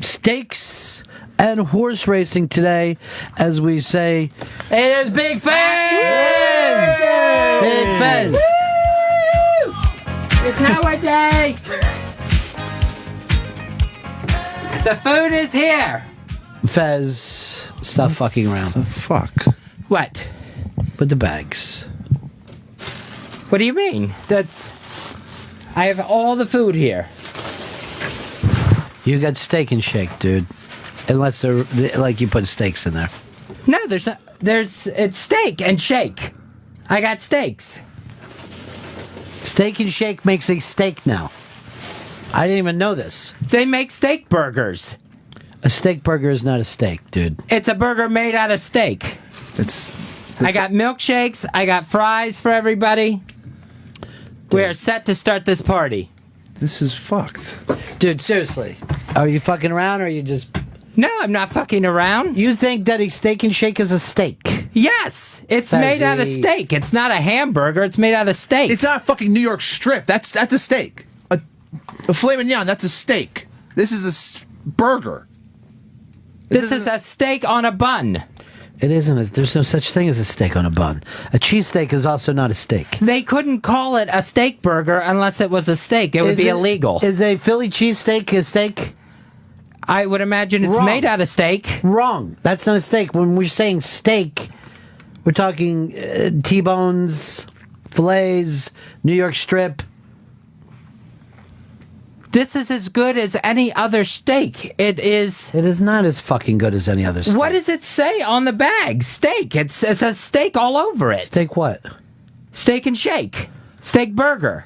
Steaks and horse racing today, as we say, hey, there's Big Fez! Big Fez! Woo! It's Howard Day! The food is here! Fez, stop fucking around. The fuck? What? With the bags. What do you mean? I have all the food here. You got steak and shake, dude. Unless they're like you put steaks in there. No, it's steak and shake. I got steaks. Steak and shake makes a steak now. I didn't even know this. They make steak burgers. A steak burger is not a steak, dude. It's a burger made out of steak. I got milkshakes. I got fries for everybody. We are set to start this party. This is fucked. Dude, seriously. Are you fucking around or are you just... No, I'm not fucking around. You think that a steak and shake is a steak? Yes, it's made out of steak. It's not a hamburger. It's made out of steak. It's not a fucking New York strip. That's a steak. A filet mignon, that's a steak. This is a burger. This is a steak on a bun. It isn't. There's no such thing as a steak on a bun. A cheesesteak is also not a steak. They couldn't call it a steak burger unless it was a steak. It would be illegal. Is a Philly cheesesteak a steak? I would imagine it's made out of steak. Wrong. That's not a steak. When we're saying steak, we're talking T-bones, fillets, New York strip. This is as good as any other steak. It is... It is not as fucking good as any other steak. What does it say on the bag? Steak. It says steak all over it. Steak what? Steak and shake. Steak burger.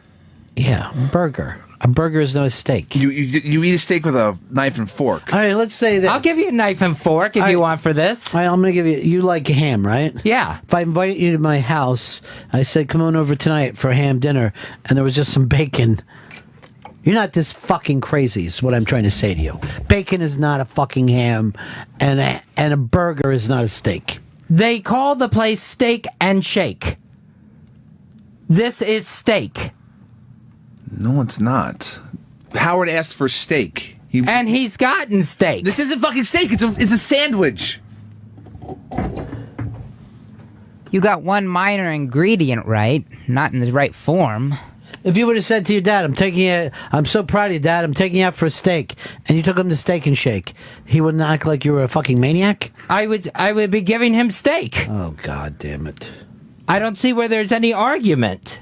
Yeah, burger. A burger is not a steak. You eat a steak with a knife and fork. All right, let's say this. I'll give you a knife and fork if you want for this. All right, I'm going to give you... You like ham, right? Yeah. If I invite you to my house, I said, come on over tonight for ham dinner, and there was just some bacon... You're not this fucking crazy, is what I'm trying to say to you. Bacon is not a fucking ham, and a burger is not a steak. They call the place Steak and Shake. This is steak. No, it's not. Howard asked for steak. And he's gotten steak. This isn't fucking steak. It's a sandwich. You got one minor ingredient right, not in the right form. If you would have said to your dad, I'm so proud of you, Dad, I'm taking you out for a steak, and you took him to Steak and Shake, he wouldn't act like you were a fucking maniac? I would be giving him steak. Oh, God damn it. I don't see where there's any argument.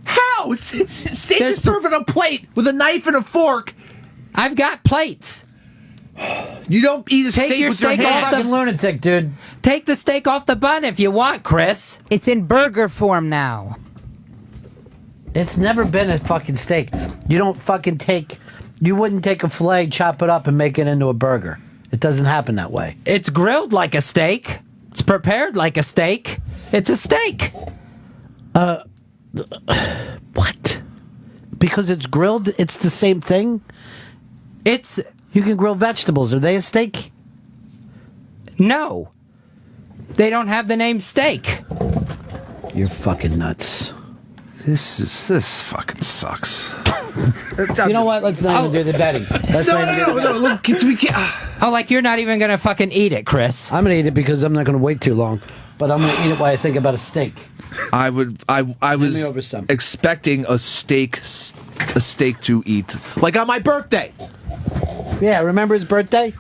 How? It's steak is served on a plate with a knife and a fork. I've got plates. You don't eat a steak with your hands. Fucking lunatic, dude. Take the steak off the bun if you want, Chris. It's in burger form now. It's never been a fucking steak. You don't fucking you wouldn't take a filet, chop it up, and make it into a burger. It doesn't happen that way. It's grilled like a steak. It's prepared like a steak. It's a steak. What? Because it's grilled, it's the same thing? You can grill vegetables. Are they a steak? No. They don't have the name steak. You're fucking nuts. This fucking sucks. You know what? Let's not even do the betting. No. Look, we can't. Oh, like you're not even gonna fucking eat it, Chris. I'm gonna eat it because I'm not gonna wait too long. But I'm gonna eat it while I think about a steak. I was expecting a steak to eat, like on my birthday. Yeah, remember his birthday?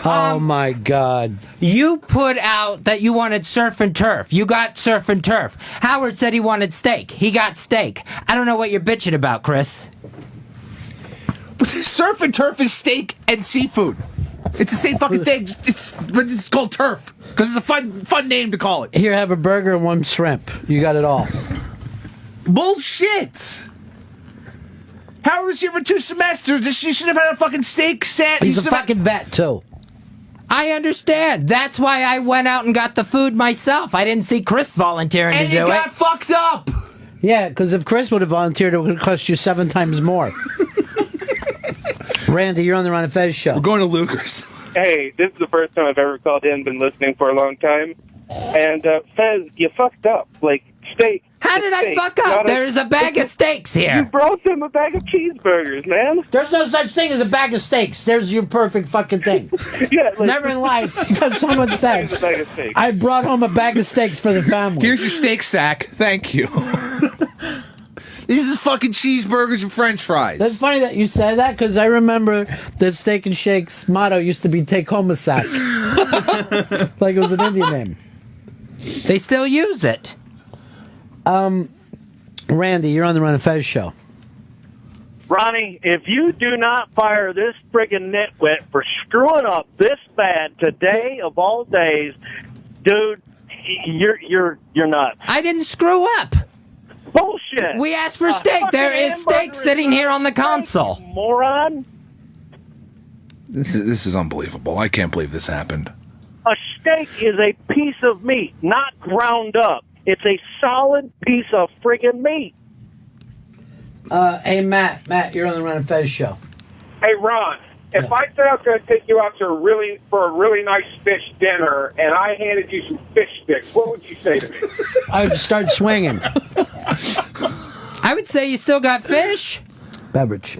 Oh my God. You put out that you wanted surf and turf. You got surf and turf. Howard said he wanted steak. He got steak. I don't know what you're bitching about, Chris. Surf and turf is steak and seafood. It's the same fucking thing. But it's called turf because it's a fun name to call it. Here, have a burger and one shrimp. You got it all. Bullshit. Howard was here for 2 semesters. You should have had a fucking steak set. He's a fucking vet, too. I understand. That's why I went out and got the food myself. I didn't see Chris volunteering to do it. And you got fucked up. Yeah, because if Chris would have volunteered, it would have cost you 7 times more. Randy, you're on the Ron and Fez show. We're going to Luger's. Hey, this is the first time I've ever called in, been listening for a long time. And, Fez, you fucked up. Like, steak How did I fuck up? There's a bag of steaks You here. brought them a bag of cheeseburgers, man. There's no such thing as a bag of steaks. There's your perfect fucking thing. Yeah, like, Never in life has someone said, a bag of steaks. I brought home a bag of steaks for the family. Here's your steak sack. Thank you. These are fucking cheeseburgers and French fries. That's funny that you said that because I remember the Steak and Shake's motto used to be "Take home a sack," like it was an Indian name. They still use it. Randy, you're on the Ron and Fez show. Ronnie, if you do not fire this friggin' nitwit for screwing up this bad today of all days, dude, you're nuts. I didn't screw up. Bullshit. We asked for steak. There is steak sitting here on the console. You moron. This is unbelievable. I can't believe this happened. A steak is a piece of meat, not ground up. It's a solid piece of friggin' meat. Hey, Matt, you're on the Ron and Fez show. Hey, Ron, if I said I was going to take you out to a really nice fish dinner and I handed you some fish sticks, what would you say to me? I would start swinging. I would say you still got fish. Beverage.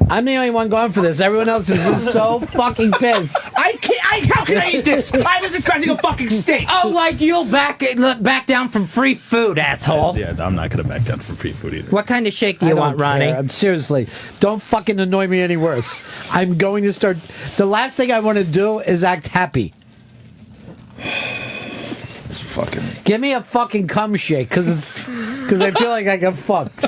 I'm the only one going for this. Everyone else is just so fucking pissed. I can't. How can I eat this? I was expecting a fucking steak. Oh, like you'll back down from free food, asshole. Yeah, I'm not going to back down from free food either. What kind of shake do you want, Ronnie? I'm seriously, don't fucking annoy me any worse. I'm going to start. The last thing I want to do is act happy. It's fucking. Give me a fucking cum shake, because I feel like I got fucked.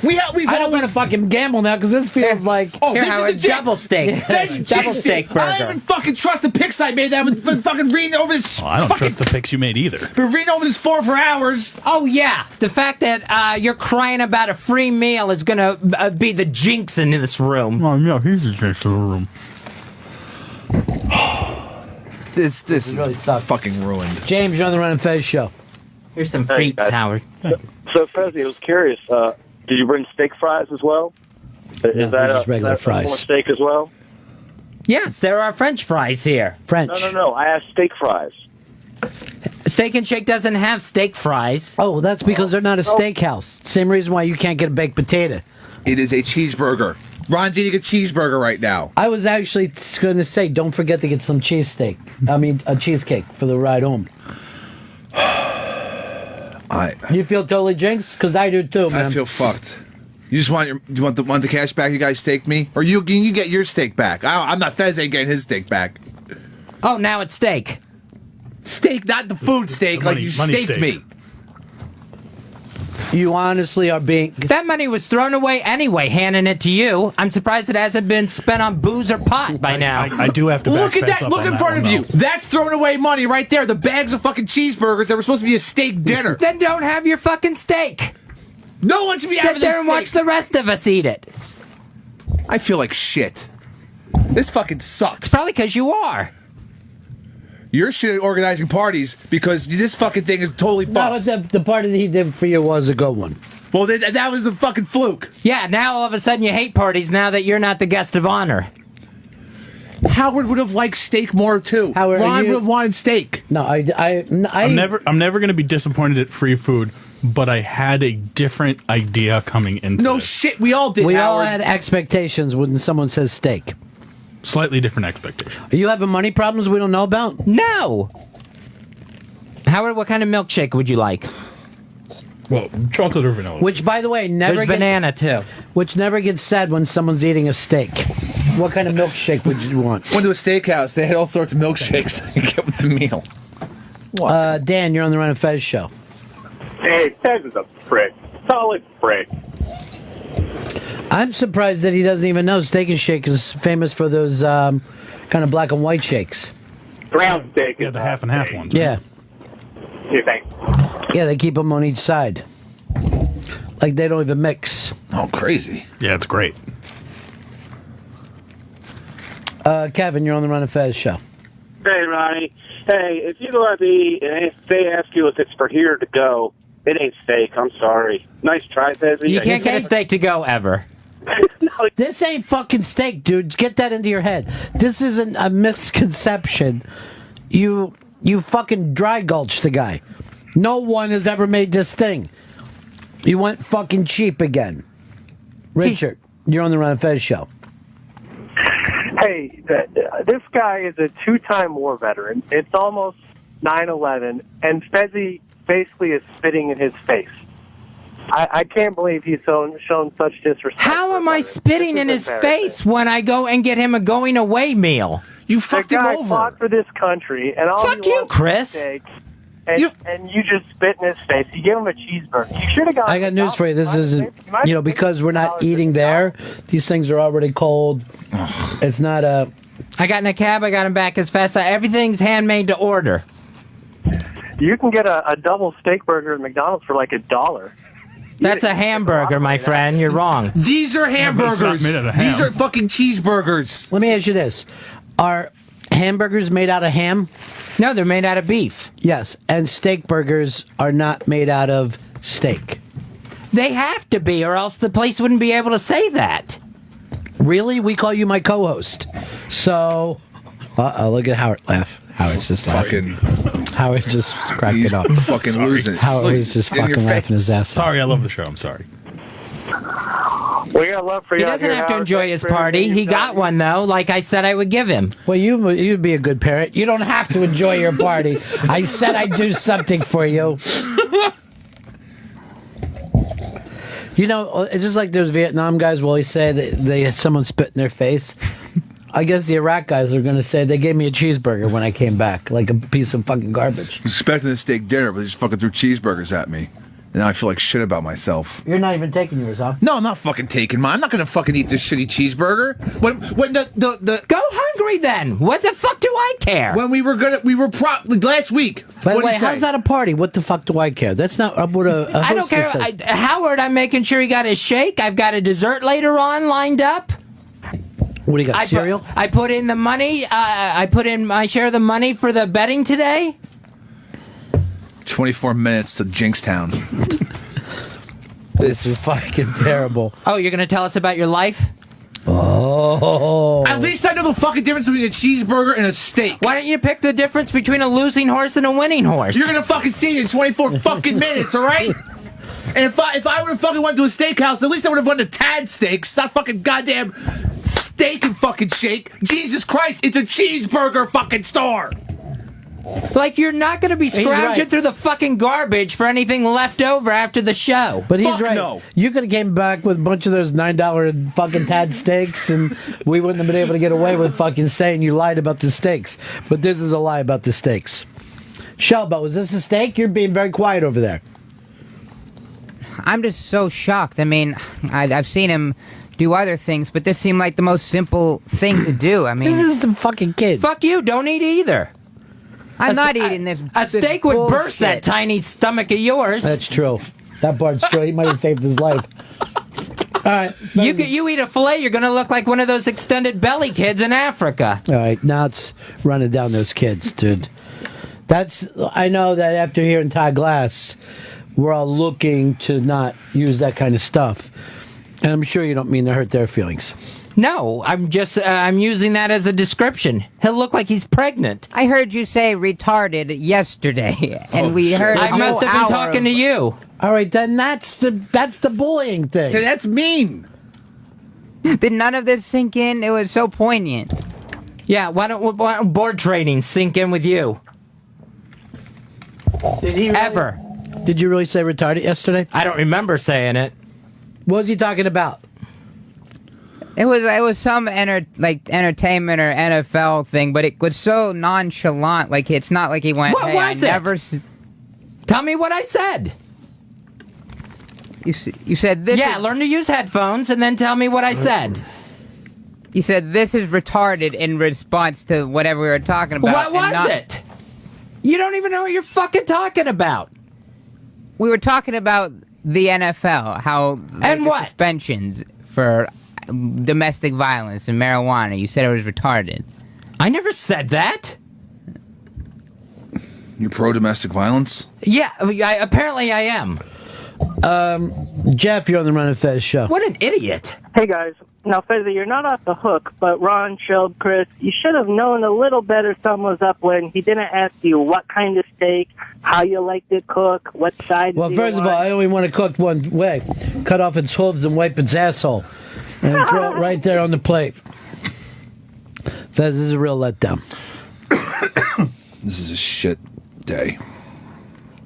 I don't want to fucking gamble now because this feels like. Oh, Here, this Howard, is the double steak. Double steak burger. I don't even fucking trust the pics I made. I've been fucking reading over this. Oh, I don't trust the pics you made either. Been reading over this for hours. Oh, yeah. The fact that you're crying about a free meal is going to be the jinx in this room. Oh, yeah, he's the jinx in the room. This really is sucks. fucking ruined. James, you're on the Ron and Fez show. Here's some feats, Howard. So, Fezzy, I was curious. Did you bring steak fries as well? Is that just regular is that fries. steak as well? Yes, there are French fries here. French. No. I asked steak fries. Steak and Shake doesn't have steak fries. Oh, that's because they're not a steakhouse. Same reason why you can't get a baked potato. It is a cheeseburger. Ron's eating a cheeseburger right now. I was actually going to say, don't forget to get some cheesesteak. I mean, a cheesecake for the ride home. You feel totally jinxed? Because I do too, man. I feel fucked. You just want the cash back you guys staked me, or you get your steak back? I'm not. Fez ain't getting his steak back. Oh, now it's steak. Steak, not the food steak. The Like money you staked steak. me. You honestly are being. That money was thrown away anyway, handing it to you. I'm surprised it hasn't been spent on booze or pot by now. I do have to back Look at Fez that! up Look on in that front one, of you. though. That's throwing away money right there. The bags of fucking cheeseburgers that were supposed to be a steak dinner. Then don't have your fucking steak. No one should be Sit having there this and watch steak. the rest of us eat it. I feel like shit. This fucking sucks. Probably because you are. You're shit at organizing parties because this fucking thing is totally fucked. No, the party that he did for you was a good one. Well, that was a fucking fluke. Yeah, now all of a sudden you hate parties now that you're not the guest of honor. Howard would have liked steak more too. Howard, Ron would have wanted steak. No, I'm never going to be disappointed at free food, but I had a different idea coming into No this. shit, we all did. We all Howard. had expectations when someone says steak. Slightly different expectation. Are you having money problems we don't know about? No. Howard, what kind of milkshake would you like? Well, chocolate or vanilla. Which, by the way, never There's gets, banana too. which never gets said when someone's eating a steak. What kind of milkshake would you want? Went to a steakhouse. They had all sorts of milkshakes you get with the meal. Dan, you're on the Ron and Fez show. Hey, Fez is a prick. Solid prick. I'm surprised that he doesn't even know Steak and Shake is famous for those kind of black and white shakes. Ground steak. Yeah, is the not half and half steak. ones. Yeah. Yeah, thanks. Yeah, they keep them on each side. Like they don't even mix. Oh, crazy. Yeah, it's great. Kevin, you're on the Ron and Fez show. Hey, Ronnie. Hey, if you go out to eat and if they ask you if it's for here to go, it ain't steak. I'm sorry. Nice try, Fezzy. You can't get a steak to go ever. This ain't fucking steak, dude. Get that into your head. This isn't a misconception. You fucking dry gulched the guy. No one has ever made this thing. You went fucking cheap again. Richard, you're on the Ron Fez show. Hey, this guy is a two-time war veteran. It's almost 9/11, and Fezzy basically is spitting in his face. I can't believe he's shown such disrespect. How am I spitting in his face when I go and get him a going away meal? You fucked him over. The guy fought for this country, and all Fuck he you, wants Chris. is steak, and you just spit in his face. You give him a cheeseburger. You should have got. I got news for you. This isn't, because we're not eating there. These things are already cold. It's not a. I got in a cab. I got him back as fast. Everything's handmade to order. You can get a double steak burger at McDonald's for like $1. That's a hamburger, my friend. You're wrong. These are hamburgers. made out of ham. These are fucking cheeseburgers. Let me ask you this: are hamburgers made out of ham? No, they're made out of beef. Yes, and steak burgers are not made out of steak. They have to be, or else the place wouldn't be able to say that. Really? We call you my co-host. So, look at Howard laugh. Howard's just Fucking. Howard just cracking He's up. fucking losing. Howard was just in your fucking laughing his face. ass off. Sorry, I love the show. I'm sorry. We got love for you. He doesn't have to enjoy his party. He got one, though, like I said I would give him. Well, you'd be a good parent. You don't have to enjoy your party. I said I'd do something for you. You know, it's just like those Vietnam guys will always say that they had someone spit in their face. I guess the Iraq guys are going to say they gave me a cheeseburger when I came back, like a piece of fucking garbage. I was expecting a steak dinner, but they just fucking threw cheeseburgers at me. And now I feel like shit about myself. You're not even taking yours, huh? No, I'm not fucking taking mine. I'm not gonna fucking eat this shitty cheeseburger. When the Go hungry then. What the fuck do I care? when we were last week. By the What'd way, he say? how's that a party? What the fuck do I care? That's not what a I don't care. hostess says. Howard, I'm making sure he got his shake. I've got a dessert later on lined up. What do you got, cereal? I put in the money. I put in my share of the money for the betting today. 24 minutes to Jinkstown. This is fucking terrible. Oh, you're going to tell us about your life? Oh. At least I know the fucking difference between a cheeseburger and a steak. Why don't you pick the difference between a losing horse and a winning horse? You're gonna fucking see it in 24 fucking minutes, all right? And if I would have fucking went to a steakhouse, at least I would have went to Tad Steaks, not fucking goddamn steak and fucking shake. Jesus Christ, it's a cheeseburger fucking store. Like, you're not going to be scrounging right. through the fucking garbage for anything left over after the show. But he's Fuck right. no. You could have came back with a bunch of those $9 fucking Tad steaks, and we wouldn't have been able to get away with fucking saying you lied about the steaks. But this is a lie about the steaks. Shelby, was this a steak? You're being very quiet over there. I'm just so shocked. I mean, I've seen him do other things, but this seemed like the most simple thing to do. I mean, This is the fucking kid. Fuck you, don't eat either. I'm not eating this. A steak would burst that bullshit. tiny stomach of yours. That's true. That part's true. He might have saved his life. All right. You eat a filet, you're going to look like one of those extended belly kids in Africa. All right. Now it's running down those kids, dude. I know that after hearing Todd Glass, we're all looking to not use that kind of stuff. And I'm sure you don't mean to hurt their feelings. No, I'm just, I'm using that as a description. He'll look like he's pregnant. I heard you say retarded yesterday, and we heard. I must have been talking to you. All right, then that's the bullying thing. That's mean. Did none of this sink in? It was so poignant. Yeah, why don't board training sink in with you? Did he really, Ever. Did you really say retarded yesterday? I don't remember saying it. What was he talking about? It was some entertainment or NFL thing, but it was so nonchalant. Like, it's not like he went. What hey, was it? I never. Tell me what I said. You said this. Yeah, learn to use headphones and then tell me what I said. You said this is retarded in response to whatever we were talking about. What and was not- it? You don't even know what you're fucking talking about. We were talking about the NFL, how And the what? suspensions for domestic violence and marijuana. You said it was retarded. I never said that. You pro domestic violence? Yeah, apparently I am. Jeff, you're on the Ron and Fez show. What an idiot. Hey guys, Now, Fezzy, you're not off the hook, but Ron, Shelby, Chris, you should have known a little better something was up when he didn't ask you what kind of steak, how you liked it cooked, what side. Well, first of all, I only want it cooked one way. Cut off its hooves and wipe its asshole. And throw it right there on the plate. Fez, this is a real letdown. This is a shit day.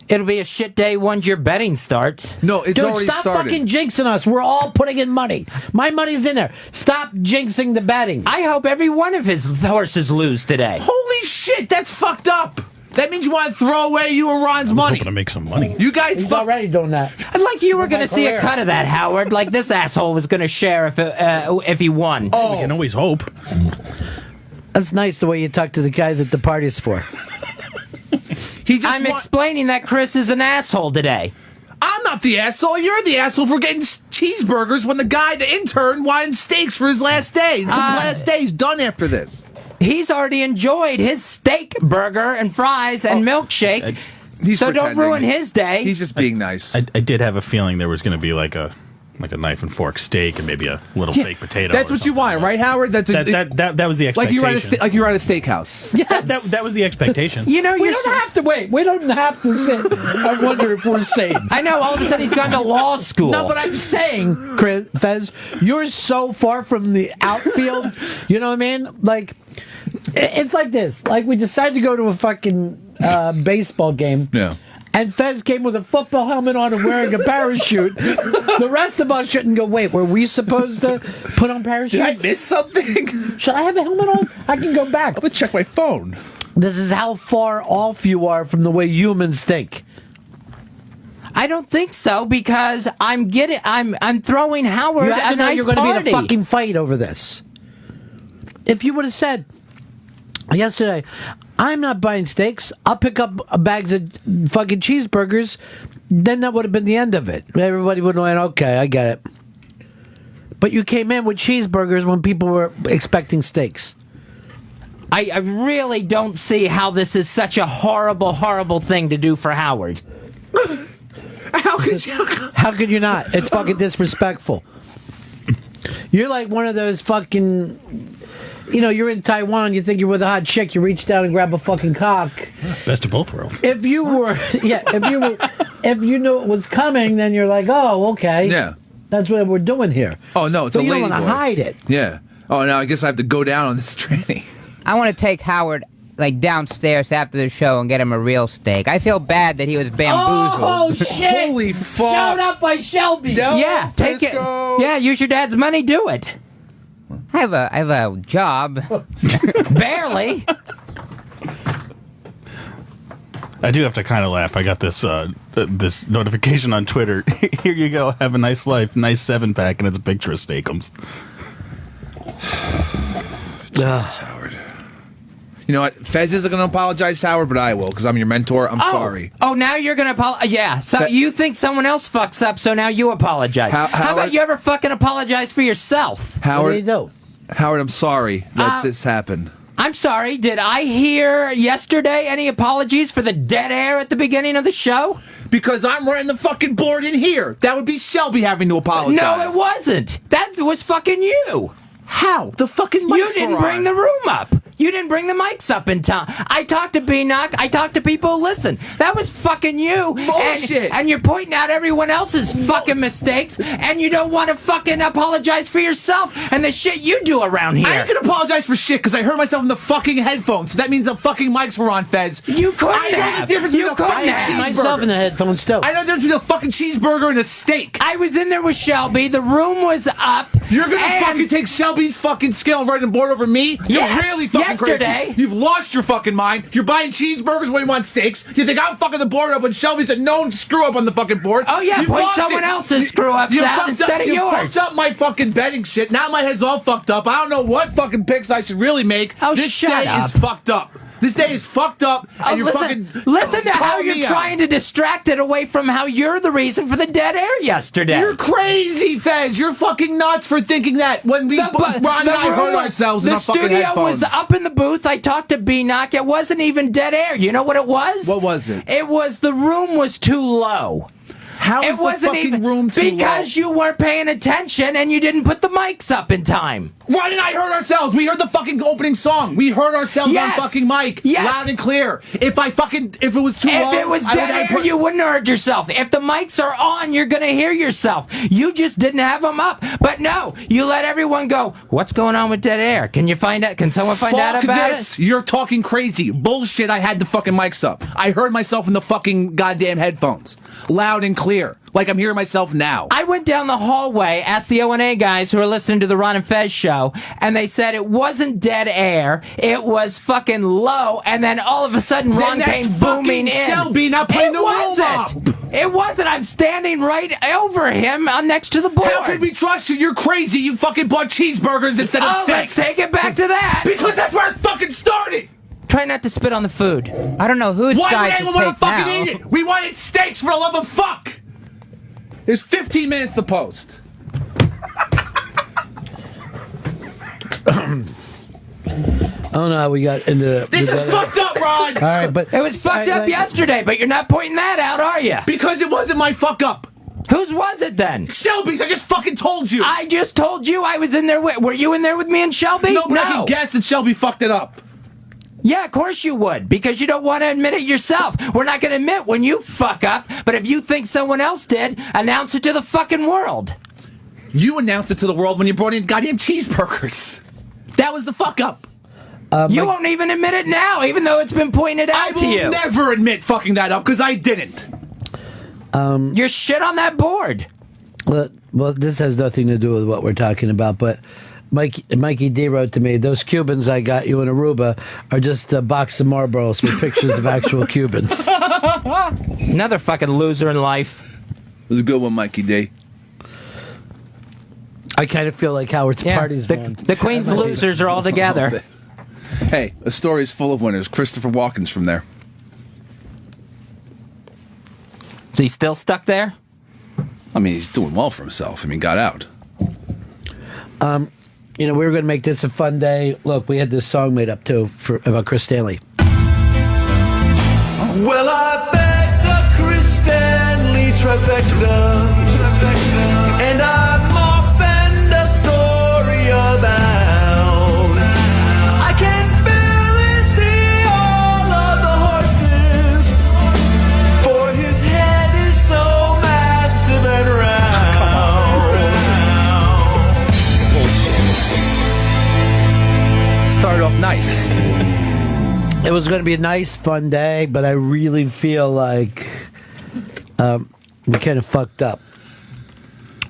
It'll be a shit day once your betting starts. No, it's Dude, already stop started. fucking jinxing us. We're all putting in money. My money's in there. Stop jinxing the betting. I hope every one of his horses lose today. Holy shit, that's fucked up. That means you want to throw away you and Ron's money. Hoping to make some money. You guys He's already doing that. Like you were going to see a career. cut of that, Howard. Like this asshole was going to share if he won. Oh, we can always hope. That's nice the way you talk to the guy that the party's for. I'm explaining that Chris is an asshole today. I'm not the asshole. You're the asshole for getting cheeseburgers when the intern wanted steaks for his last day. This is his last day. He's done after this. He's already enjoyed his steak burger and fries and milkshake. So don't ruin his day. He's just being nice. I did have a feeling there was going to be like a knife and fork steak and maybe a little baked potato. That's what you want, right, Howard? That was the expectation. Like you're at a steakhouse. Yes. That was the expectation. You know, we don't have to wait. We don't have to sit. I wonder if we're sane. I know. All of a sudden, he's gone to law school. No, but I'm saying, Fez, you're so far from the outfield. You know what I mean? Like, it's like this. Like, we decided to go to a fucking baseball game. Yeah. And Fez came with a football helmet on and wearing a parachute. The rest of us shouldn't go, wait, were we supposed to put on parachutes? Did I miss something? Should I have a helmet on? I can go back. I'm going to check my phone. This is how far off you are from the way humans think. I don't think so because I'm throwing Howard You have a to know nice you're going to be in party. a fucking fight over this. If you would have said yesterday, I'm not buying steaks, I'll pick up bags of fucking cheeseburgers, then that would have been the end of it. Everybody would have went, okay, I get it. But you came in with cheeseburgers when people were expecting steaks. I really don't see how this is such a horrible, horrible thing to do for Howard. How could you? How could you not? It's fucking disrespectful. You're like one of those fucking... You know, you're in Taiwan, you think you're with a hot chick, you reach down and grab a fucking cock. Best of both worlds. If you knew it was coming, then you're like, oh, okay. Yeah. That's what we're doing here. Oh, no, it's but a you lady don't want boy. to hide it. Yeah. Oh, now I guess I have to go down on this training. I want to take Howard downstairs after the show and get him a real steak. I feel bad that he was bamboozled. Oh, shit. Holy fuck. Shout out by Shelby. Yeah, take it. Go. Yeah, use your dad's money, do it. I have a job. Barely. I do have to kind of laugh. I got this this notification on Twitter. Here you go. Have a nice life. Nice 7-pack, and it's a picture of Steakums. Jesus, Howard. You know what? Fez isn't going to apologize, Howard, but I will because I'm your mentor. I'm sorry. Oh, now you're going to apologize? Yeah. So you think someone else fucks up, so now you apologize. How about you ever fucking apologize for yourself? Howard, What do you do? Howard, I'm sorry that this happened. I'm sorry. Did I hear yesterday any apologies for the dead air at the beginning of the show? Because I'm running the fucking board in here. That would be Shelby having to apologize. No, it wasn't. That was fucking you. How? The fucking mics You didn't were bring on. the room up. You didn't bring the mics up in time. I talked to B-Knock. I talked to people who listen. That was fucking you. Bullshit. And you're pointing out everyone else's fucking mistakes, and you don't want to fucking apologize for yourself and the shit you do around here. I ain't gonna apologize for shit because I heard myself in the fucking headphones. So that means the fucking mics were on, Fez. You couldn't I know have. the difference You between a couldn't fucking have. Myself cheeseburger. in the headphones, too. I know the difference between a fucking cheeseburger and a steak. I was in there with Shelby. The room was up. You're gonna and fucking take Shelby's fucking skill and write the board over me? You're Yes, really fucking yesterday. crazy. You've lost your fucking mind. You're buying cheeseburgers when you want steaks. You think I'm fucking the board up when Shelby's a known screw up on the fucking board? Oh, yeah, You've point lost someone it. else's screw-ups You out fucked instead up, of you yours. fucked up my fucking betting shit. Now my head's all fucked up. I don't know what fucking picks I should really make. Oh, this shut day up. is fucked up. This day is fucked up, and you're listen, fucking listen to how calling you're me out. trying to distract it away from how you're the reason for the dead air yesterday. You're crazy, Fez. You're fucking nuts for thinking that when Ron and I hurt ourselves in the our fucking studio headphones. was up in the booth. I talked to B-Knock. It wasn't even dead air. You know what it was? What was it? It was the room was too low. How is the fucking room too because you weren't paying attention and you didn't put the mics up in time. Why didn't I heard ourselves? We heard the fucking opening song. We heard ourselves on fucking mic. Yes. Loud and clear. If it was too low, if it was dead air, you wouldn't have heard yourself. If the mics are on, you're going to hear yourself. You just didn't have them up. But no, you let everyone go, what's going on with dead air? Can you find out? Can someone find out about it? You're talking crazy. Bullshit, I had the fucking mics up. I heard myself in the fucking goddamn headphones. Loud and clear. Like I'm hearing myself now. I went down the hallway, asked the O&A guys who are listening to the Ron and Fez show, and they said it wasn't dead air, it was fucking low, and then all of a sudden Ron came booming in. Shelby not putting the room up. It wasn't. I'm standing right over him next to the board. How could we trust you? You're crazy. You fucking bought cheeseburgers instead of steaks. Let's take it back to that. Because that's where it fucking started. Try not to spit on the food. I don't know whose Why side would to anyone want take to fucking now. eat it? We wanted steaks for the love of fuck. There's 15 minutes to post. I don't know how we got into This is fucked up, Ron. All right, but it was fucked up yesterday, but you're not pointing that out, are you? Because it wasn't my fuck up. Whose was it then? Shelby's. I just fucking told you. I just told you I was in there with. Were you in there with me and Shelby? No, but I can guess that Shelby fucked it up. Yeah, of course you would, because you don't want to admit it yourself. We're not going to admit when you fuck up, but if you think someone else did, announce it to the fucking world. You announced it to the world when you brought in goddamn cheeseburgers. That was the fuck up. You won't even admit it now, even though it's been pointed out to you. I will never admit fucking that up, because I didn't. You're shit on that board. Well, this has nothing to do with what we're talking about, but Mikey D wrote to me, those Cubans I got you in Aruba are just a box of Marlboros with pictures of actual Cubans. Another fucking loser in life. It was a good one, Mikey D. I kind of feel like Howard's party's won. The Queen's losers are all together. Hey, a story is full of winners. Christopher Walken's from there. Is he still stuck there? I mean, he's doing well for himself. I mean, got out. You know, we were going to make this a fun day. Look, we had this song made up, too, about Chris Stanley. Well, I bet the Chris Stanley trifecta. And I'm offering a story about. I can barely see all of the horses, for his head is so massive and round. Started off nice. It was going to be a nice, fun day, but I really feel like we kind of fucked up.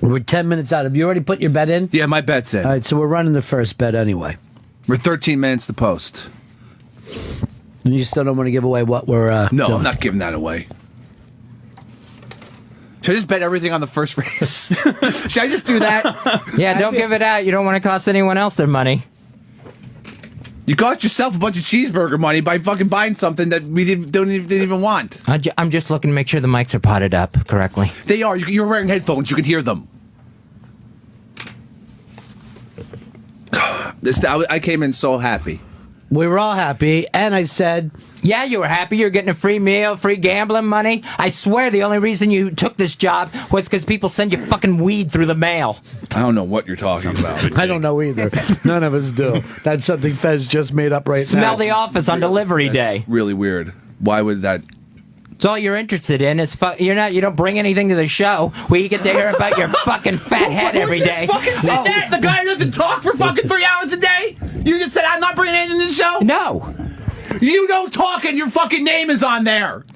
We're 10 minutes out. Have you already put your bet in? Yeah, my bet's in. All right, so we're running the first bet anyway. We're 13 minutes to post. And you still don't want to give away what we're No, doing. I'm not giving that away. Should I just bet everything on the first race? Should I just do that? Yeah, don't give it out. You don't want to cost anyone else their money. You got yourself a bunch of cheeseburger money by fucking buying something that we didn't even want. I'm just looking to make sure the mics are potted up correctly. They are. You're wearing headphones. You can hear them. I came in so happy. We were all happy, and I said... Yeah, you were happy. You're getting a free meal, free gambling money. I swear the only reason you took this job was because people send you fucking weed through the mail. I don't know what you're talking about. I don't know either. None of us do. That's something Fez just made up right now. Smell the office on delivery day. Really weird. Why would that... It's all you're interested in is you don't bring anything to the show. We get to hear about your fucking fat head every day. You just fucking said that? The guy who doesn't talk for fucking 3 hours a day? You just said I'm not bringing anything to the show? No. You don't talk and your fucking name is on there.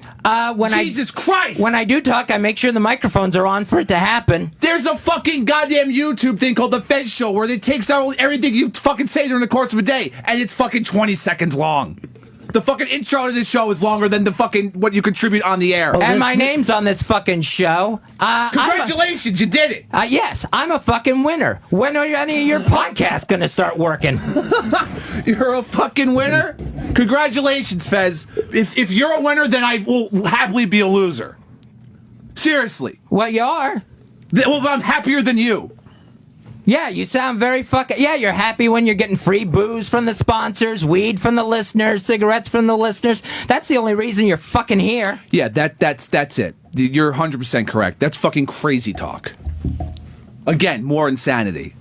Jesus Christ. When I do talk, I make sure the microphones are on for it to happen. There's a fucking goddamn YouTube thing called The Fez Show where it takes out everything you fucking say during the course of a day, and it's fucking 20 seconds long. The fucking intro to this show is longer than the fucking what you contribute on the air. And my name's on this fucking show. Congratulations, you did it. Yes, I'm a fucking winner. When are any of your podcasts going to start working? You're a fucking winner? Congratulations, Fez. If you're a winner, then I will happily be a loser. Seriously. Well, you are. Well, I'm happier than you. Yeah, you sound very fucking... Yeah, you're happy when you're getting free booze from the sponsors, weed from the listeners, cigarettes from the listeners. That's the only reason you're fucking here. Yeah, that's it. You're 100% correct. That's fucking crazy talk. Again, more insanity.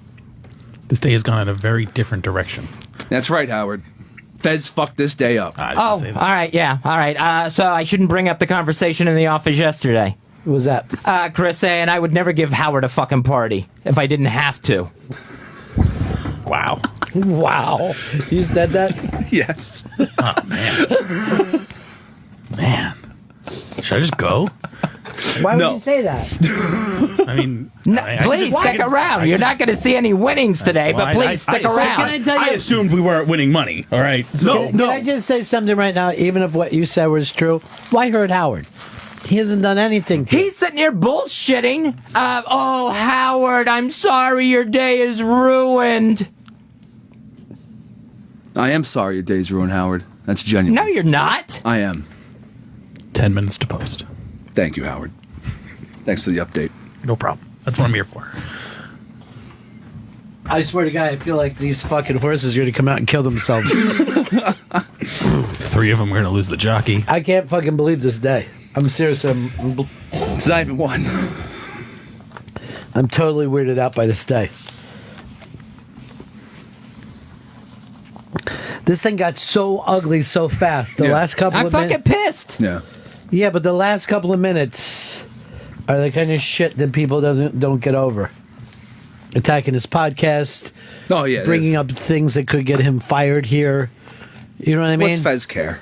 This day has gone in a very different direction. That's right, Howard. Fez fucked this day up. All right, yeah, all right. So I shouldn't bring up the conversation in the office yesterday. What was that? Chris saying I would never give Howard a fucking party if I didn't have to. Wow. Wow. You said that? Yes. Oh, man. Should I just go? Why would you say that? I mean... Please stick around. You're not going to see any winnings today, but please stick around. Can I tell you? I assumed we weren't winning money, all right? So, can I just say something right now, even if what you said was true? Why hurt Howard? He hasn't done anything to He's sitting here bullshitting. Oh, Howard, I'm sorry your day is ruined. I am sorry your day's ruined, Howard. That's genuine. No, you're not. I am. 10 minutes to post. Thank you, Howard. Thanks for the update. No problem. That's what I'm here for. I swear to God, I feel like these fucking horses are going to come out and kill themselves. 3 of them are going to lose the jockey. I can't fucking believe this day. I'm serious. It's not even one. I'm totally weirded out by this day. This thing got so ugly so fast. The last couple I'm of minutes. fucking pissed. Yeah. Yeah, but the last couple of minutes are the kind of shit that people don't get over. Attacking his podcast. Oh, yeah. Bringing up things that could get him fired here. You know what I mean? What's Fez care?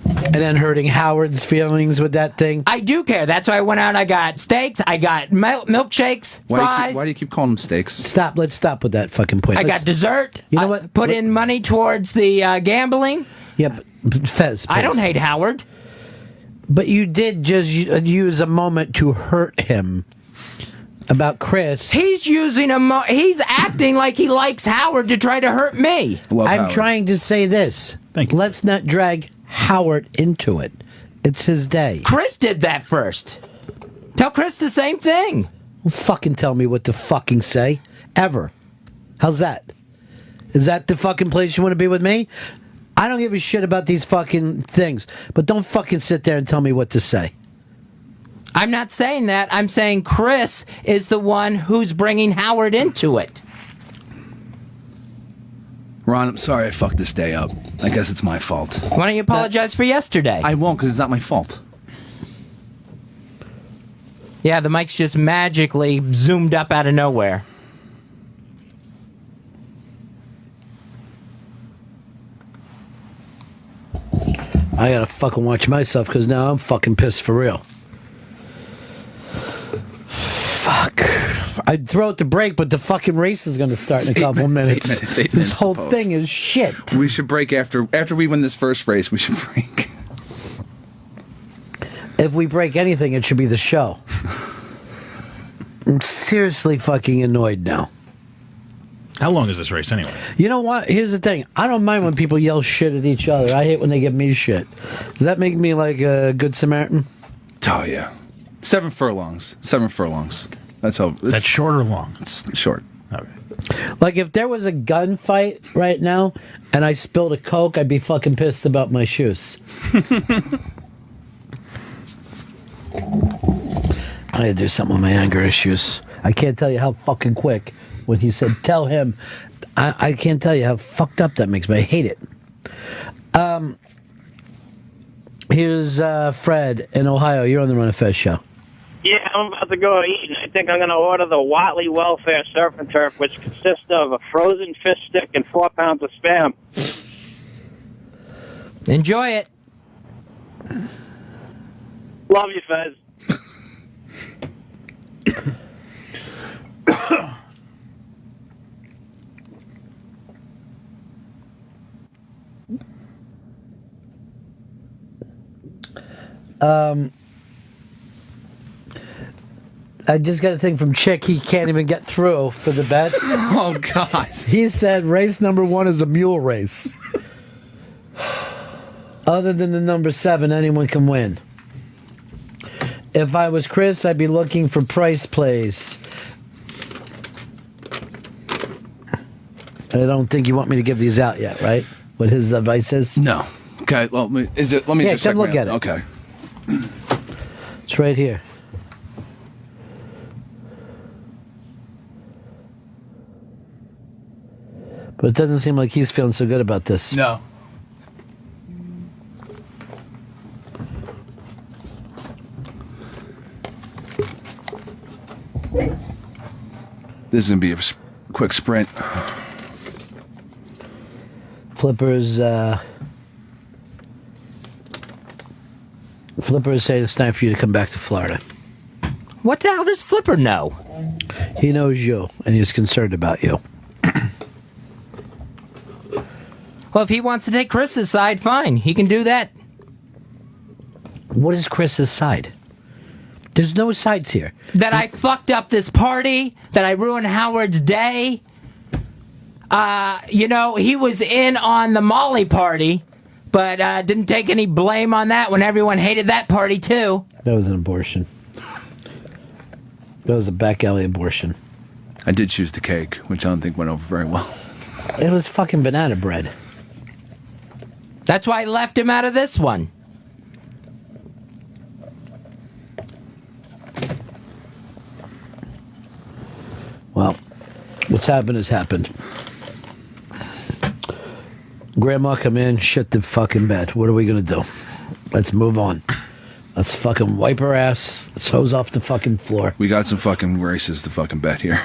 And then hurting Howard's feelings with that thing. I do care. That's why I went out and I got steaks. I got milkshakes, fries. Why do you keep calling them steaks? Stop. Let's stop with that fucking point. I got dessert. You know what? Put in money towards the gambling. Yeah, but Fez. I don't hate Howard. But you did just use a moment to hurt him about Chris. He's using he's acting like he likes Howard to try to hurt me. I'm trying to say this. Thank you. Let's not drag Howard into it. It's his day. Chris did that first. Tell Chris the same thing. Well, fucking tell me what to fucking say. Ever. How's that? Is that the fucking place you want to be with me? I don't give a shit about these fucking things. But don't fucking sit there and tell me what to say. I'm not saying that. I'm saying Chris is the one who's bringing Howard into it. Ron, I'm sorry I fucked this day up. I guess it's my fault. Why don't you apologize for yesterday? I won't, because it's not my fault. Yeah, the mic's just magically zoomed up out of nowhere. I gotta fucking watch myself because now I'm fucking pissed for real. Fuck. I'd throw it to break, but the fucking race is gonna start in a couple minutes. 8 minutes. This whole thing is shit. We should break after we win this first race. We should break. If we break anything, it should be the show. I'm seriously fucking annoyed now. How long is this race anyway? You know what? Here's the thing. I don't mind when people yell shit at each other. I hate when they give me shit. Does that make me like a good Samaritan? Oh, yeah. 7 furlongs. 7 furlongs. That's how. Is that short or long? It's short. Okay. Like if there was a gunfight right now and I spilled a Coke, I'd be fucking pissed about my shoes. I gotta do something with my anger issues. I can't tell you how fucking quick when he said, tell him. I can't tell you how fucked up that makes me. I hate it. Here's Fred in Ohio. You're on the Run of Fez show. Yeah, I'm about to go eat. I think I'm going to order the Watley Welfare Surf and Turf, which consists of a frozen fish stick and 4 pounds of Spam. Enjoy it. Love you, Fez. I just got a thing from Chick. He can't even get through for the bets. Oh, God. He said race number 1 is a mule race. Other than the number 7, anyone can win. If I was Chris, I'd be looking for price plays. I don't think you want me to give these out yet, right? What his advice is? No. Okay. Well, is it? Let me just come check look at it. Okay. It's right here. But it doesn't seem like he's feeling so good about this. No. This is going to be a quick sprint. Flipper's saying it's time for you to come back to Florida. What the hell does Flipper know? He knows you, and he's concerned about you. Well, if he wants to take Chris's side, fine. He can do that. What is Chris's side? There's no sides here. That I fucked up this party, that I ruined Howard's day. He was in on the Molly party, but didn't take any blame on that when everyone hated that party too. That was an abortion. That was a back alley abortion. I did choose the cake, which I don't think went over very well. It was fucking banana bread. That's why I left him out of this one. Well, what's happened has happened. Grandma come in, shit the fucking bed. What are we gonna do? Let's move on. Let's fucking wipe her ass. Let's hose off the fucking floor. We got some fucking races to fucking bet here.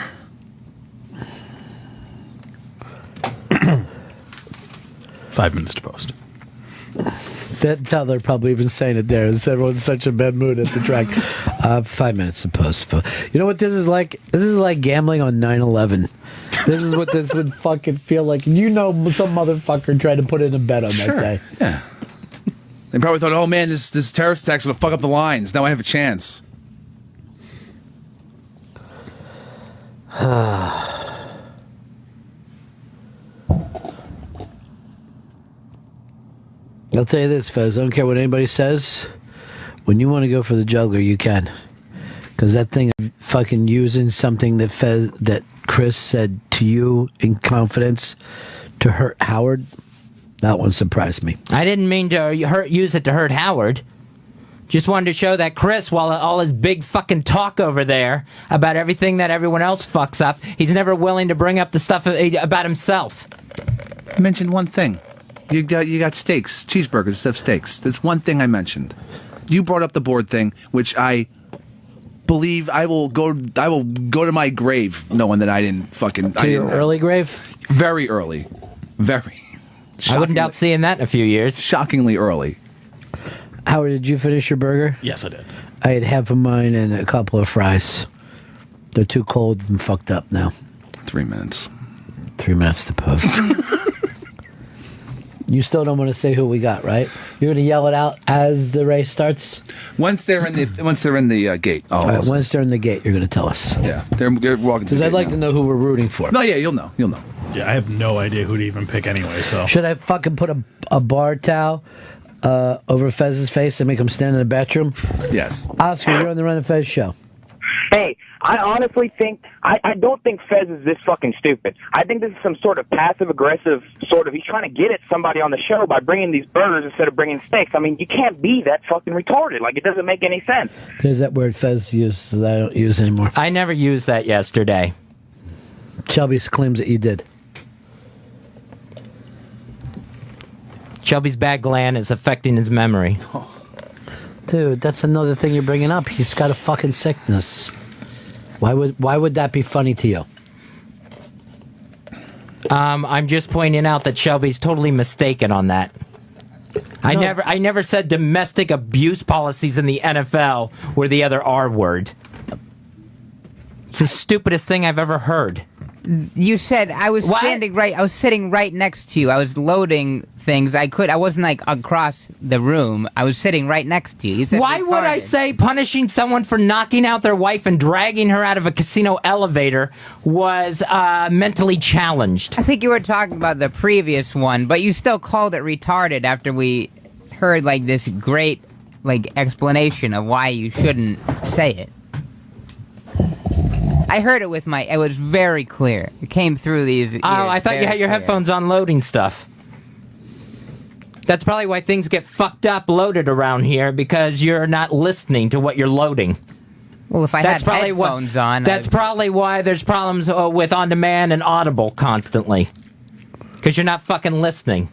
Five minutes to post. That's how they're probably even saying it there. Is everyone's such a bad mood at the track? 5 minutes to post. You know what this is like? This is like gambling on 9/11. This is what this would fucking feel like. Some motherfucker tried to put in a bet on that day. Yeah. They probably thought, oh man, this terrorist attack's gonna fuck up the lines. Now I have a chance. I'll tell you this, Fez. I don't care what anybody says. When you want to go for the juggler, you can. Because that thing of fucking using something that Chris said to you in confidence to hurt Howard, that one surprised me. I didn't mean to use it to hurt Howard. Just wanted to show that Chris, while all his big fucking talk over there about everything that everyone else fucks up, he's never willing to bring up the stuff about himself. I mentioned one thing. You got steaks, cheeseburgers instead of steaks. That's one thing I mentioned. You brought up the board thing, which I believe I will go to my grave knowing that I didn't fucking... To your early grave? Very early. Very. I wouldn't doubt seeing that in a few years. Shockingly early. Howard, did you finish your burger? Yes, I did. I had half of mine and a couple of fries. They're too cold and fucked up now. 3 minutes. 3 minutes to post. You still don't want to say who we got, right? You're going to yell it out as the race starts? Once they're in the gate. All right, once they're in the gate, you're going to tell us. Yeah, they're walking. Because I'd like to know who we're rooting for. No, yeah, you'll know. Yeah, I have no idea who to even pick anyway. So should I fucking put a bar towel over Fez's face and make him stand in the bathroom? Yes. Oscar, you're on the Run and Fez show. Hey, I honestly think, I don't think Fez is this fucking stupid. I think this is some sort of passive-aggressive sort of, he's trying to get at somebody on the show by bringing these burgers instead of bringing steaks. I mean, you can't be that fucking retarded. Like, it doesn't make any sense. There's that word Fez used that I don't use anymore. I never used that yesterday. Shelby claims that you did. Shelby's bad gland is affecting his memory. Dude, that's another thing you're bringing up. He's got a fucking sickness. Why would that be funny to you? I'm just pointing out that Shelby's totally mistaken on that. No. I never said domestic abuse policies in the NFL were the other R word. It's the stupidest thing I've ever heard. You said I was sitting right next to you. I was loading things. I wasn't like across the room. I was sitting right next to you. You said Why retarded. would I say punishing someone for knocking out their wife and dragging her out of a casino elevator was mentally challenged? I think you were talking about the previous one, but you still called it retarded after we heard like this great like explanation of why you shouldn't say it. I heard it with it was very clear. It came through these ears. Oh, I thought you had your headphones on loading stuff. That's probably why things get fucked up loaded around here, because you're not listening to what you're loading. Well, if I had headphones on... That's probably why there's problems with on-demand and Audible constantly. Because you're not fucking listening.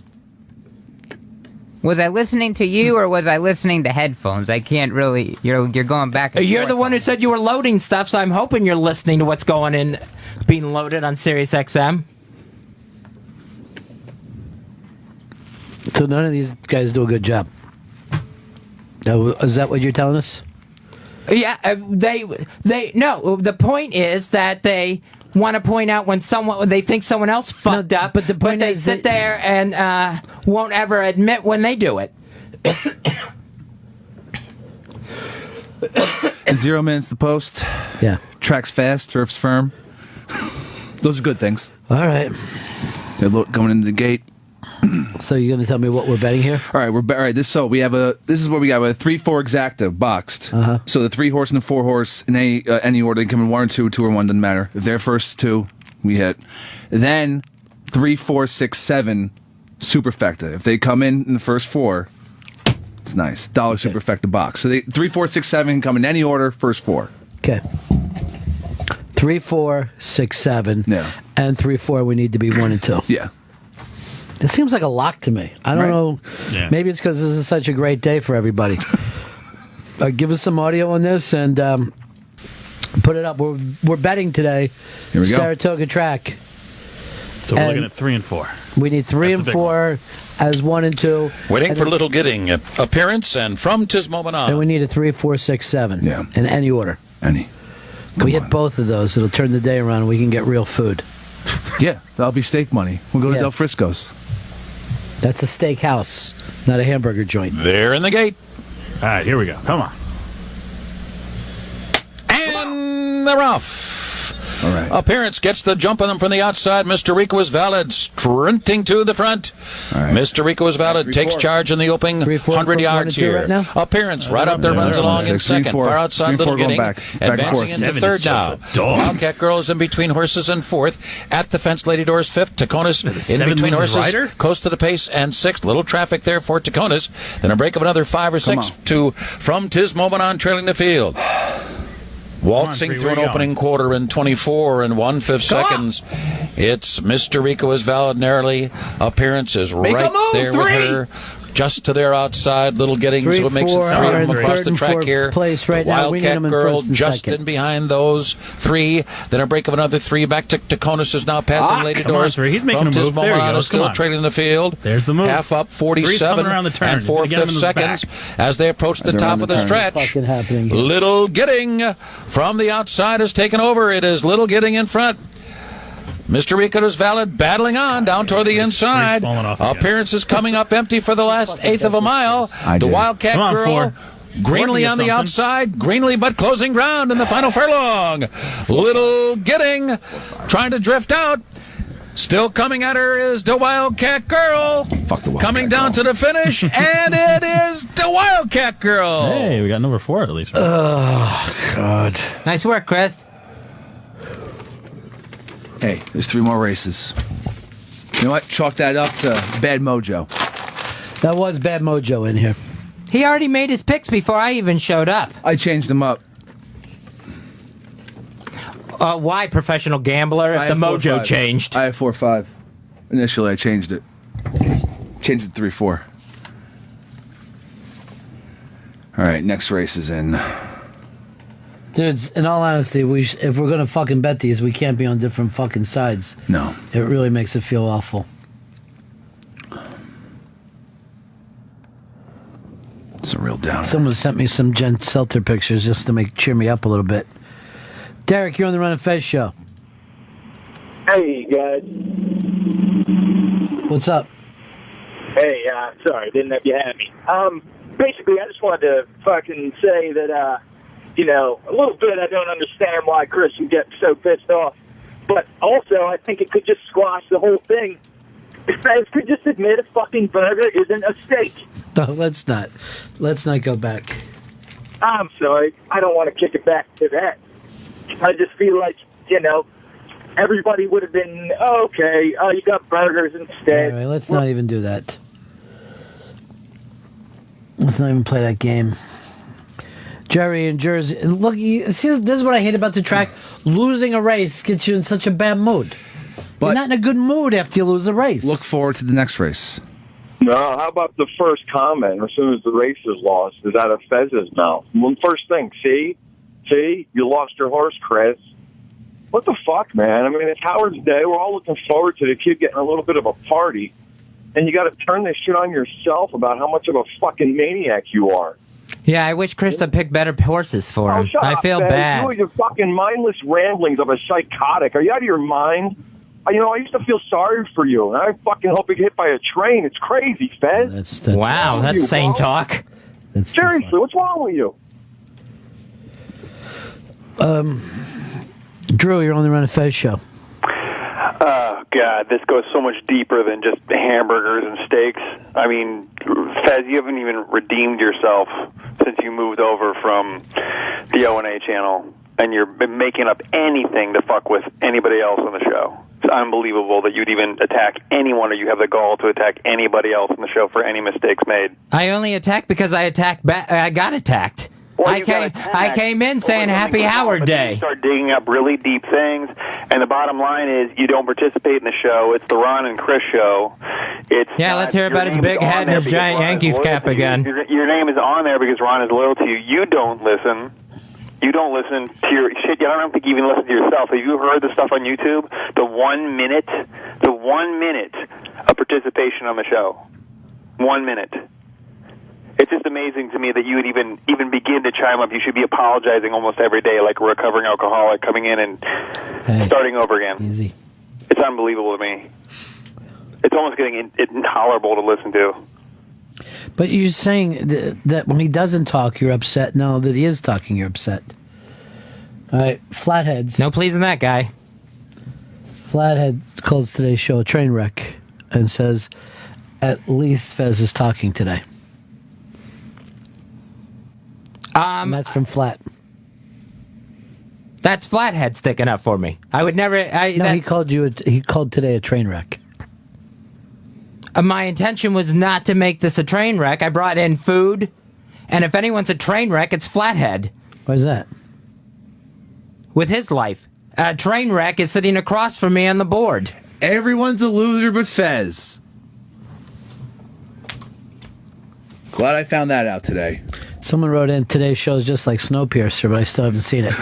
Was I listening to you, or was I listening to headphones? I can't really... You're going back and You're forth. the one who said you were loading stuff, so I'm hoping you're listening to what's being loaded on Sirius XM. So none of these guys do a good job. Is that what you're telling us? Yeah, no. The point is that they want to point out when they think someone else fucked up, but they sit there and won't ever admit when they do it. 0 minutes to post. Yeah. Tracks fast, surfs firm. Those are good things. All right. They're going into the gate. So you're going to tell me what we're betting here? All right, all right. This is what we got. A 3-4 exacta boxed. So the 3 horse and the 4 horse in any order. They come in 1 or 2, 2 or 1, doesn't matter. If they're first 2, we hit. Then 3, 4, 6, 7 superfecta. If they come in the first 4, it's nice. Dollar superfecta box. So 3, 4, 6, 7 come in any order. First 4. Okay. 3, 4, 6, 7. Yeah. And 3, 4. We need to be 1 and 2. Yeah. It seems like a lock to me. I don't know. Yeah. Maybe it's because this is such a great day for everybody. Give us some audio on this and put it up. We're betting today. Here we go. Saratoga track. So we're looking at 3 and 4. We need 3 and 4 as 1 and 2. Waiting for Little Gidding appearance, and from tis moment on. And we need a 3, 4, 6, 7. Yeah. In any order. Any. We hit both of those. It'll turn the day around and we can get real food. Yeah, that'll be steak money. We'll go to Del Frisco's. That's a steak house, not a hamburger joint. They're in the gate. All right, here we go. Come on. And they're off. All right. Appearance gets the jump on them from the outside. Mr. Rico is valid, sprinting to the front. Right. Mr. Rico is valid, takes charge in the opening 100 yards here. Right now? Appearance right up there, runs along in second. Far outside, Little Gidding, advancing into third now. Wildcat Girl is in between horses and fourth. At the fence, Lady Doris fifth. Taconis in between horses, close to the pace and sixth. Little traffic there for Taconis. Then a break of another 5 or 6 to From Tis Moment On, trailing the field. Waltzing through an opening quarter in 24 and 1/5 seconds. It's Mr. Rico is valid narrowly. Appearance is right there with her. Just to their outside, Little Gidding, so it makes it 3 of them across the track here. Place right now. Wildcat Girl just in behind those 3. Then a break of another 3 back to Taconis is now passing Lady Doris. He's making a move. There he goes. Still trailing the field. There's the move. Half up, 47 around the turn. and 4/5 seconds as they approach the top of the stretch. Happening here. Little Gidding from the outside has taken over. It is Little Gidding in front. Mr. Rico is valid, battling on down toward the inside. Appearance is coming up empty for the last 1/8 of a mile. The Wildcat Girl, Greenly on the outside. Greenly but closing ground in the final furlong. Little Gidding trying to drift out. Still coming at her is the Wildcat Girl. Coming down to the finish, and it is the Wildcat Girl. Hey, we got number 4 at least. Right? Oh, God. Nice work, Chris. Hey, there's 3 more races. You know what? Chalk that up to bad mojo. That was bad mojo in here. He already made his picks before I even showed up. I changed them up. Why, professional gambler, if the mojo changed? I had 4-5. Initially, I changed it. Changed it to 3-4. All right, next race is in. Dudes, in all honesty, if we're going to fucking bet these, we can't be on different fucking sides. No. It really makes it feel awful. It's a real downer. Someone sent me some Jen Selter pictures just to cheer me up a little bit. Derek, you're on the Ron and Fez show. Hey, guys. What's up? Hey, sorry, didn't have you have me. Basically, I just wanted to fucking say that, you know, a little bit I don't understand why Chris would get so pissed off. But also, I think it could just squash the whole thing. If Fez could just admit a fucking burger isn't a steak. No, let's not. Let's not go back. I'm sorry. I don't want to kick it back to that. I just feel like, everybody would have been, okay, you got burgers instead. All right, let's not even do that. Let's not even play that game. Jerry in Jersey. Look, this is what I hate about the track. Losing a race gets you in such a bad mood. But you're not in a good mood after you lose a race. Look forward to the next race. No, how about the first comment as soon as the race is lost is out of Fez's mouth? One first thing, see, you lost your horse, Chris. What the fuck, man? I mean, it's Howard's Day. We're all looking forward to the kid getting a little bit of a party. And you got to turn this shit on yourself about how much of a fucking maniac you are. Yeah, I wish Krista picked better horses for him. Shut I up, feel Fez. bad. You and your fucking mindless ramblings of a psychotic. Are you out of your mind? I used to feel sorry for you, and I fucking hope you get hit by a train. It's crazy, Fez. That's wow, that's sane talk. Seriously, what's wrong with you? Drew, you're on the Run of Fez show. Oh, God, this goes so much deeper than just hamburgers and steaks. I mean, Fez, you haven't even redeemed yourself since you moved over from the O&A channel, and you've been making up anything to fuck with anybody else on the show. It's unbelievable that you'd even attack anyone, or you have the gall to attack anybody else on the show for any mistakes made. I only attacked because I got attacked. Well, I came in saying Happy Howard Day. You start digging up really deep things, and the bottom line is you don't participate in the show. It's the Ron and Chris show. Let's hear about his big head and his giant Yankees cap again. Your name is on there because Ron is loyal to you. You don't listen. You don't listen to your shit. I don't think you even listen to yourself. Have you heard the stuff on YouTube? The 1 minute of participation on the show. 1 minute. It's just amazing to me that you would even begin to chime up. You should be apologizing almost every day like a recovering alcoholic coming in and starting over again. Easy. It's unbelievable to me. It's almost getting intolerable to listen to. But you're saying that when he doesn't talk, you're upset. No, that he is talking, you're upset. All right, Flatheads. No pleasing that guy. Flathead calls today's show a train wreck and says, at least Fez is talking today. And that's from Flat. That's Flathead sticking up for me. I would never. He called he called today a train wreck. My intention was not to make this a train wreck. I brought in food, and if anyone's a train wreck, it's Flathead. Why's that? With his life, a train wreck is sitting across from me on the board. Everyone's a loser but Fez. Glad I found that out today. Someone wrote in, today's show is just like Snowpiercer, but I still haven't seen it.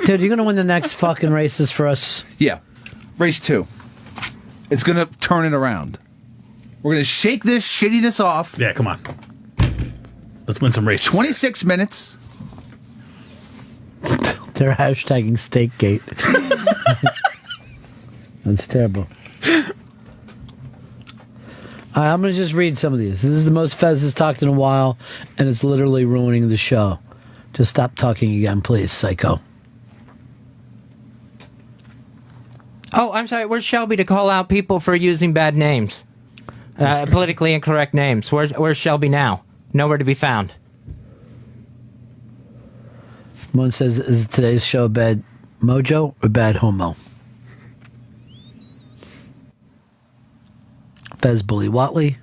Dude, you're going to win the next fucking races for us? Yeah. Race 2. It's going to turn it around. We're going to shake this shittiness off. Yeah, come on. Let's win some races. 26 minutes. They're hashtagging Steakgate. That's terrible. I'm going to just read some of these. This is the most Fez has talked in a while, and it's literally ruining the show. Just stop talking again, please, psycho. Oh, I'm sorry. Where's Shelby to call out people for using bad names? Politically incorrect names. Where's Shelby now? Nowhere to be found. One says, is today's show bad mojo or bad homo? Fez bully Watley.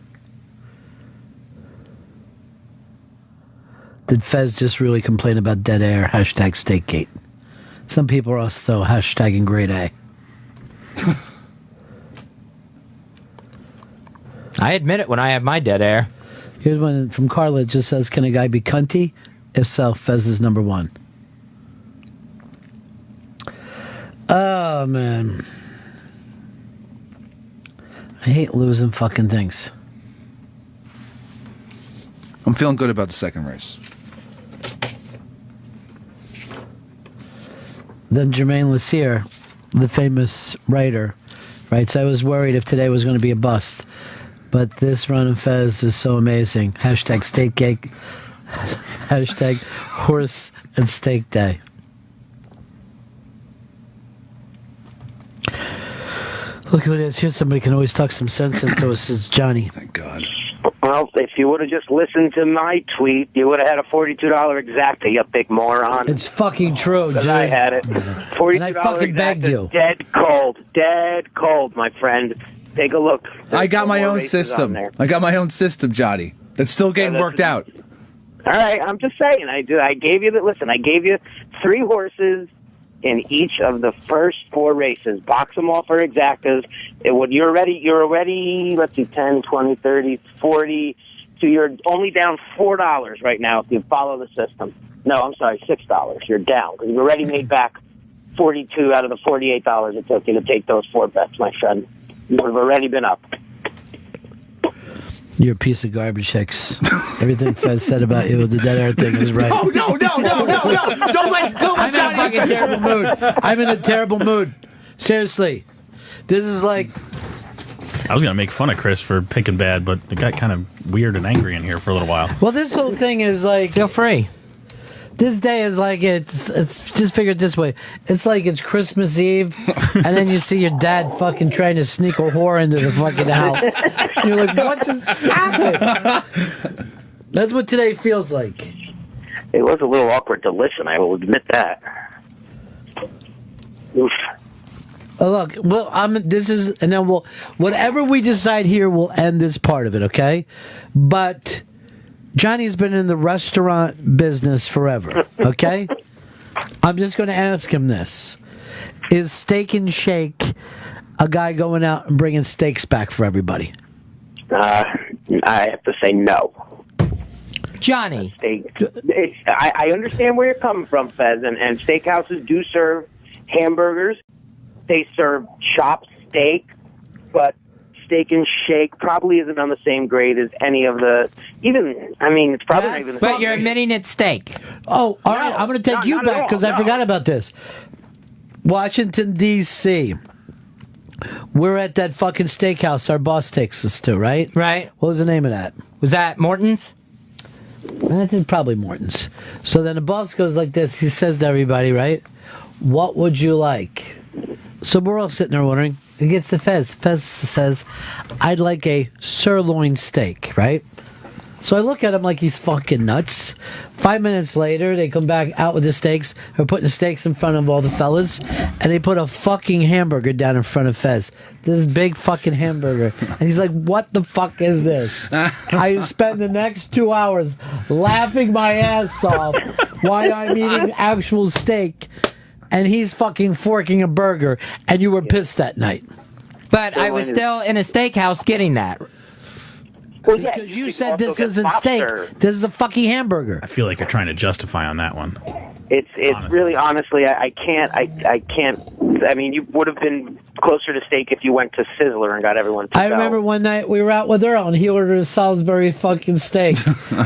Did Fez just really complain about dead air? Hashtag Steakgate. Some people are also hashtagging grade A. I admit it when I have my dead air. Here's one from Carla. It just says, can a guy be cunty? If so, Fez is number one. Oh, man. I hate losing fucking things. I'm feeling good about the second race. Then Jermaine Lassier, the famous writer, writes, I was worried if today was going to be a bust, but this run of Fez is so amazing. Hashtag steak cake. Hashtag horse and steak day. Look who it is. Here's somebody can always talk some sense into us. It's Johnny. Thank God. Well, if you would have just listened to my tweet, you would have had a $42 exacta, you big moron. It's fucking true, dude. I had it. $42 And I fucking begged you. Dead cold, my friend. Take a look. I got my own system. I got my own system, Johnny. That's still getting worked out. All right, I'm just saying. I gave you I gave you 3 horses in each of the first 4 races. Box them all for exactas. You're already, let's see, 10, 20, 30, 40. So you're only down $4 right now if you follow the system. No, I'm sorry, $6. You're down because you've already made back 42 out of the $48 it took you to take those 4 bets, my friend. You would have already been up. You're a piece of garbage, Hicks. Everything Fez said about you with the dead air thing is right. Oh, no. Don't let Johnny. I'm in a fucking terrible mood. I'm in a terrible mood. Seriously. This is like... I was going to make fun of Chris for picking bad, but it got kind of weird and angry in here for a little while. Well, this whole thing is like... Feel free. This day is like it's just figure it this way. It's like it's Christmas Eve, and then you see your dad fucking trying to sneak a whore into the fucking house. And you're like, what just happened? That's what today feels like. It was a little awkward to listen, I will admit that. Oof. Oh, look, well, and then whatever we decide here, we'll end this part of it, okay? But Johnny's been in the restaurant business forever, okay? I'm just going to ask him this. Is Steak and Shake a guy going out and bringing steaks back for everybody? I have to say no. Johnny. I understand where you're coming from, Fez, and steakhouses do serve hamburgers. They serve chopped steak, but Steak and Shake probably isn't on the same grade as any of the... it's probably not even... But you're admitting it's steak. Oh, all right. I'm going to take you back because I forgot about this. Washington, D.C. We're at that fucking steakhouse our boss takes us to, right? Right. What was the name of that? Was that Morton's? That's probably Morton's. So then the boss goes like this. He says to everybody, right? What would you like? So we're all sitting there wondering. He gets to Fez. Fez says, I'd like a sirloin steak, right? So I look at him like he's fucking nuts. 5 minutes later, they come back out with the steaks. They're putting the steaks in front of all the fellas, and they put a fucking hamburger down in front of Fez. This big fucking hamburger. And he's like, what the fuck is this? I spent the next 2 hours laughing my ass off while I'm eating actual steak, and he's fucking forking a burger, and you were pissed that night. But I was still in a steakhouse getting that. Well, because you said this isn't steak. This is a fucking hamburger. I feel like you're trying to justify on that one. It's really, honestly, I can't. I mean, you would have been closer to steak if you went to Sizzler and got everyone to I remember one night we were out with Earl and he ordered a Salisbury fucking steak,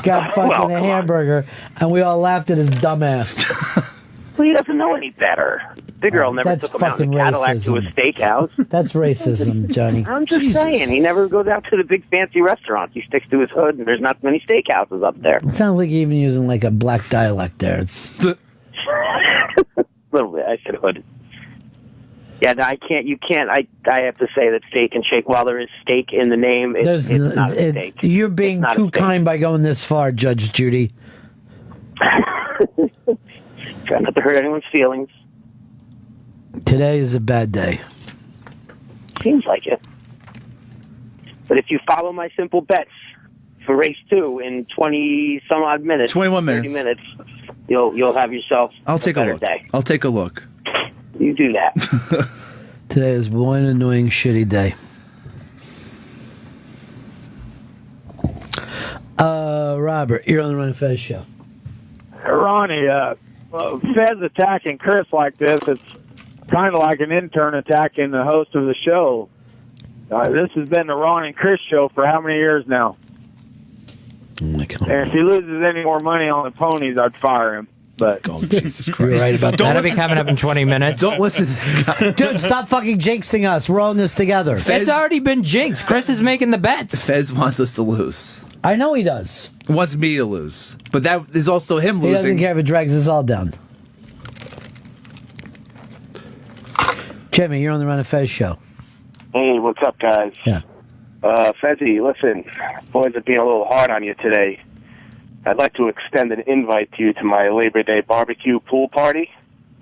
got fucking a hamburger, and we all laughed at his dumb ass. Well, he doesn't know any better. The girl never took him out in a Cadillac to a steakhouse. That's racism, Johnny. I'm just saying, he never goes out to the big fancy restaurants. He sticks to his hood, and there's not many steakhouses up there. It sounds like you're even using like a black dialect there. It's a little bit. I said hood. Yeah, no, I can't. You can't. I have to say that Steak and Shake, while there is steak in the name, it's not a steak. You're being too kind by going this far, Judge Judy. Try not to hurt anyone's feelings. Today is a bad day. Seems like it. But if you follow my simple bets for race 2 in 20 some odd minutes, 21 minutes, 30 minutes, you'll have yourself a better day. I'll take a look. You do that. Today is one annoying shitty day. Robert, you're on the Ron and Fez show. Ronnie, Fez attacking Chris like this, it's kind of like an intern attacking the host of the show. This has been the Ron and Chris show for how many years now? And if he loses any more money on the ponies, I'd fire him. But Jesus Christ. You're right about that. That'll be coming up in 20 minutes. Don't listen. Dude, stop fucking jinxing us. We're all in this together. It's already been jinxed. Chris is making the bets. Fez wants us to lose. I know he does. He wants me to lose. But that is also him losing. He doesn't care if it drags us all down. Jimmy, you're on the Ron and Fez show. Hey, what's up, guys? Yeah. Fezzy, listen, boys are being a little hard on you today. I'd like to extend an invite to you to my Labor Day barbecue pool party.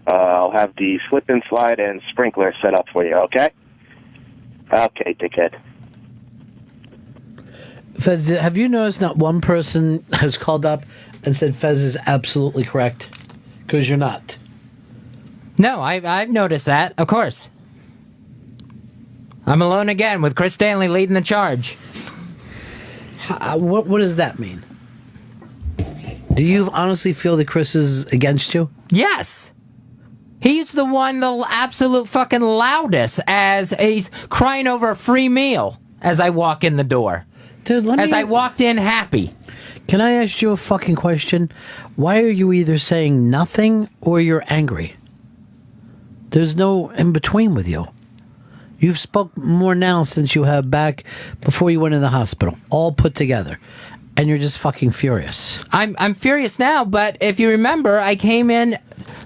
I'll have the slip and slide and sprinkler set up for you, okay? Okay, dickhead. Fez, have you noticed not one person has called up and said Fez is absolutely correct? Because you're not. No, I've noticed that, of course. I'm alone again with Chris Stanley leading the charge. What does that mean? Do you honestly feel that Chris is against you? Yes. He's the one, the absolute fucking loudest, as he's crying over a free meal as I walk in the door. Dude, I walked in happy. Can I ask you a fucking question? Why are you either saying nothing or you're angry? There's no in between with you. You've spoke more now since you have back before you went in the hospital, all put together. And you're just fucking furious. I'm furious now, but if you remember, I came in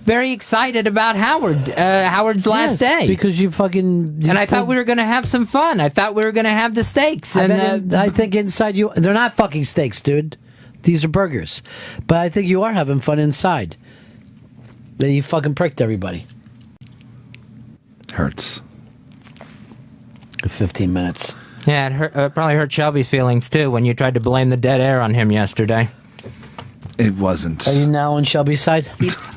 very excited about Howard's last day. Because you fucking... And I thought we were going to have some fun. I thought we were going to have the steaks. I think inside you... They're not fucking steaks, dude. These are burgers. But I think you are having fun inside. Then you fucking pricked everybody. Hurts. 15 minutes. Yeah, it probably hurt Shelby's feelings, too, when you tried to blame the dead air on him yesterday. It wasn't. Are you now on Shelby's side?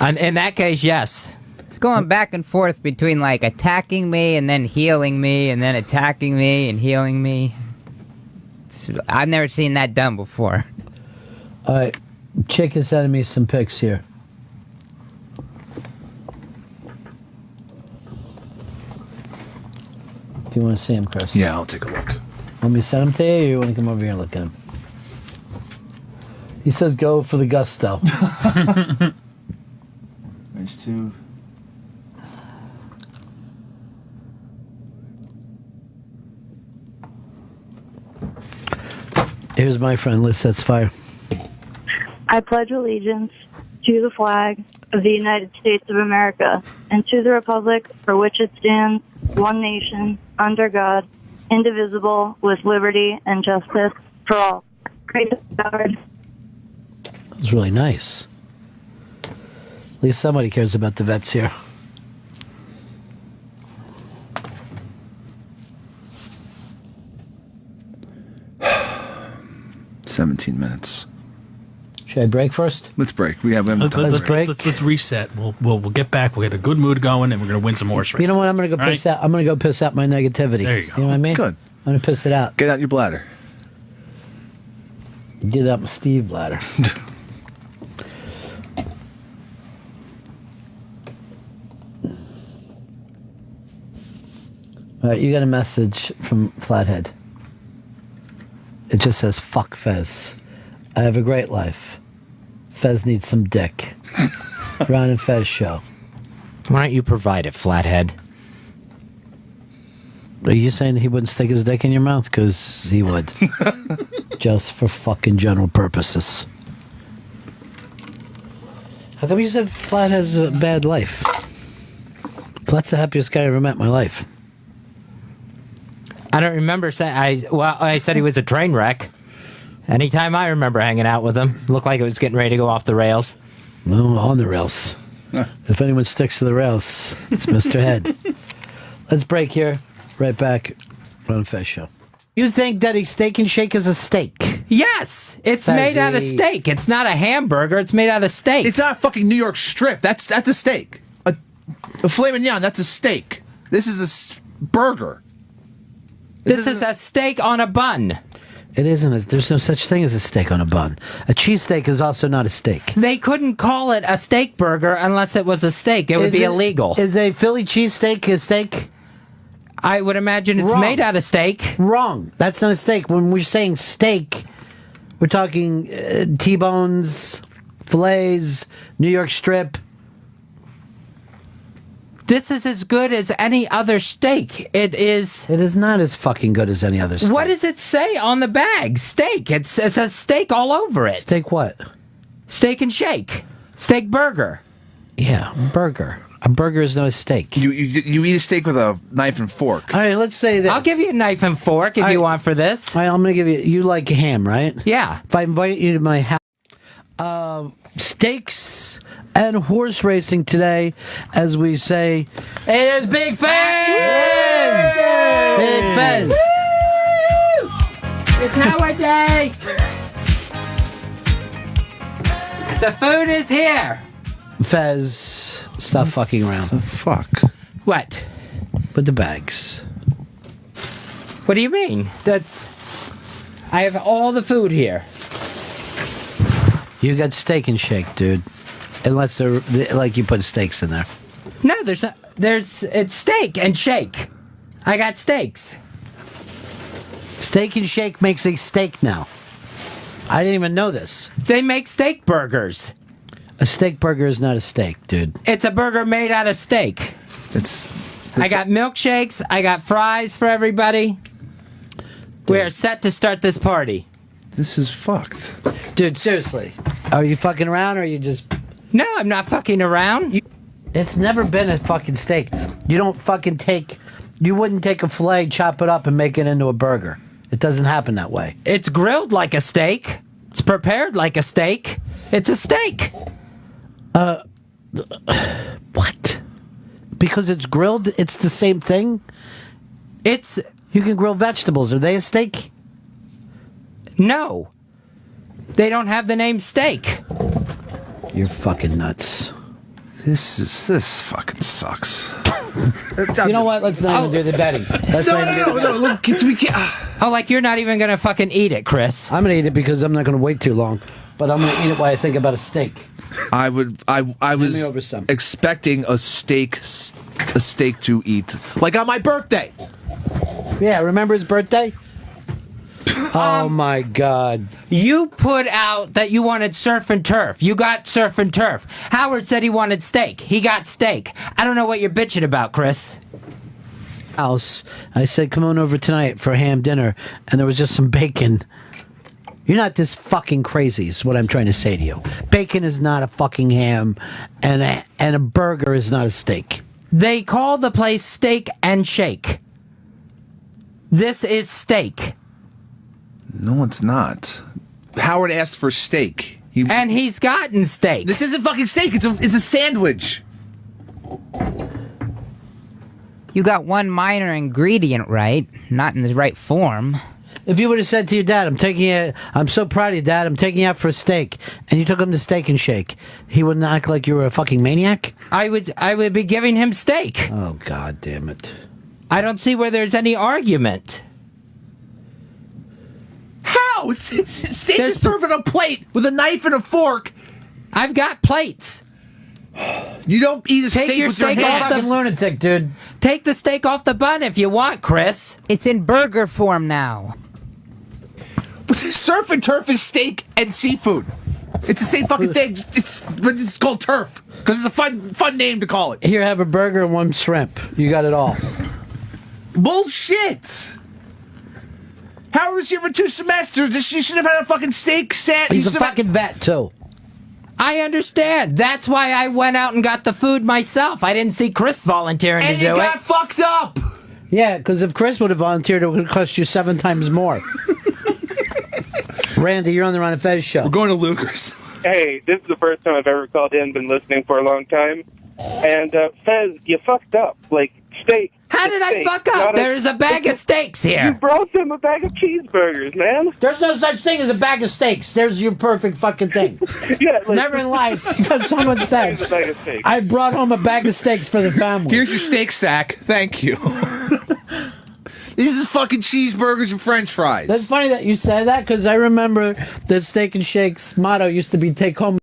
In that case, yes. It's going back and forth between, like, attacking me and then healing me and then attacking me and healing me. I've never seen that done before. All right. Chick is sending me some pics here. If you want to see him, Chris. Yeah, I'll take a look. Want me to send him to you, or you want to come over here and look at him? He says go for the gusto. There's two. Here's my friend Liz Sets Fire. I pledge allegiance to the flag of the United States of America and to the republic for which it stands, one nation, under God, indivisible, with liberty and justice for all. Great Howard. That was really nice. At least somebody cares about the vets here. minutes. Should I break first? Let's break. We have time. Let's reset. We'll get back. We'll get a good mood going, and we're going to win some horse races. You know what? I'm going to go piss out. I'm going to go piss out my negativity. There you go. You know what I mean? Good. I'm going to piss it out. Get out your bladder. Get out my Steve bladder. All right, you got a message from Flathead. It just says, fuck Fez. I have a great life. Fez needs some dick. Ron and Fez show. Why don't you provide it, Flathead? Are you saying he wouldn't stick his dick in your mouth? Because he would. Just for fucking general purposes. How come you said Flat has a bad life? Flat's the happiest guy I ever met in my life. I don't remember saying... I said he was a train wreck. Anytime I remember hanging out with him, looked like it was getting ready to go off the rails. No, on the rails. If anyone sticks to the rails, it's Mr. Head. Let's break here. Right back. Ron Fez Show. You think that a steak and shake is a steak? Yes! It's made out of steak. It's not a hamburger. It's made out of steak. It's not a fucking New York strip. That's a steak. A filet mignon, that's a steak. This is a burger. This is a steak on a bun. It isn't. There's no such thing as a steak on a bun. A cheesesteak is also not a steak. They couldn't call it a steak burger unless it was a steak. It would be illegal. Is a Philly cheesesteak a steak? I would imagine it's made out of steak. Wrong. That's not a steak. When we're saying steak, we're talking T-bones, fillets, New York strip. This is as good as any other steak. It is... It is not as fucking good as any other steak. What does it say on the bag? Steak. It says steak all over it. Steak what? Steak and shake. Steak burger. Yeah, burger. A burger is not a steak. You eat a steak with a knife and fork. All right, let's say this. I'll give you a knife and fork if you want for this. All right, I'm going to give you... You like ham, right? Yeah. If I invite you to my house... steaks and horse racing today, as we say... Hey, there's Big Fez! Big Fez! It's Howard Day! The food is here! Fez, stop fucking around. The fuck? What? With the bags. What do you mean? I have all the food here. You got steak and shake, dude. Unless like you put steaks in there. No, it's steak and shake. I got steaks. Steak and shake makes a steak now. I didn't even know this. They make steak burgers. A steak burger is not a steak, dude. It's a burger made out of steak. I got milkshakes. I got fries for everybody. We are set to start this party. This is fucked. Dude, seriously. Are you fucking around or are you just... No, I'm not fucking around. It's never been a fucking steak. You don't fucking take... You wouldn't take a filet, chop it up, and make it into a burger. It doesn't happen that way. It's grilled like a steak. It's prepared like a steak. It's a steak. What? Because it's grilled, it's the same thing? You can grill vegetables. Are they a steak? No. They don't have the name steak. You're fucking nuts. This fucking sucks. You know what? Let's not even do the betting. Oh, like you're not even gonna fucking eat it, Chris. I'm gonna eat it because I'm not gonna wait too long. But I'm gonna eat it while I think about a steak. I was expecting a steak to eat, like on my birthday. Yeah, remember his birthday? Oh my God. You put out that you wanted surf and turf. You got surf and turf. Howard said he wanted steak. He got steak. I don't know what you're bitching about, Chris. House, I said, come on over tonight for ham dinner, and there was just some bacon. You're not this fucking crazy, is what I'm trying to say to you. Bacon is not a fucking ham, and a burger is not a steak. They call the place Steak and Shake. This is steak. No, it's not. Howard asked for steak. And he's gotten steak. This isn't fucking steak. It's a sandwich. You got one minor ingredient right, not in the right form. If you would have said to your dad, I'm so proud of you, Dad, I'm taking you out for a steak, and you took him to Steak and Shake, he wouldn't act like you were a fucking maniac? I would be giving him steak. Oh, God damn it. I don't see where there's any argument. How? Steak is served on a plate with a knife and a fork. I've got plates. You don't eat a steak with your hands. Fucking lunatic, dude. Take the steak off the bun if you want, Chris. It's in burger form now. Surf and turf is steak and seafood. It's the same fucking thing. But it's called turf because it's a fun name to call it. Here, have a burger and one shrimp. You got it all. Bullshit. Howard was here for 2 semesters. She should have had a fucking steak set. He's a fucking vet, too. I understand. That's why I went out and got the food myself. I didn't see Chris volunteering to do it. And you got fucked up. Yeah, because if Chris would have volunteered, it would have cost you 7 times more. Randy, you're on the Ron and Fez show. We're going to Luger's. Hey, this is the first time I've ever called in. Been listening for a long time. And, Fez, you fucked up. Like, steak. How did I fuck up? There's a bag of steaks here. You brought them a bag of cheeseburgers, man. There's no such thing as a bag of steaks. There's your perfect fucking thing. Yeah, like, never in life does someone say, I brought home a bag of steaks for the family. Here's your steak sack. Thank you. These are fucking cheeseburgers and french fries. That's funny that you said that, because I remember that Steak and Shake's motto used to be take home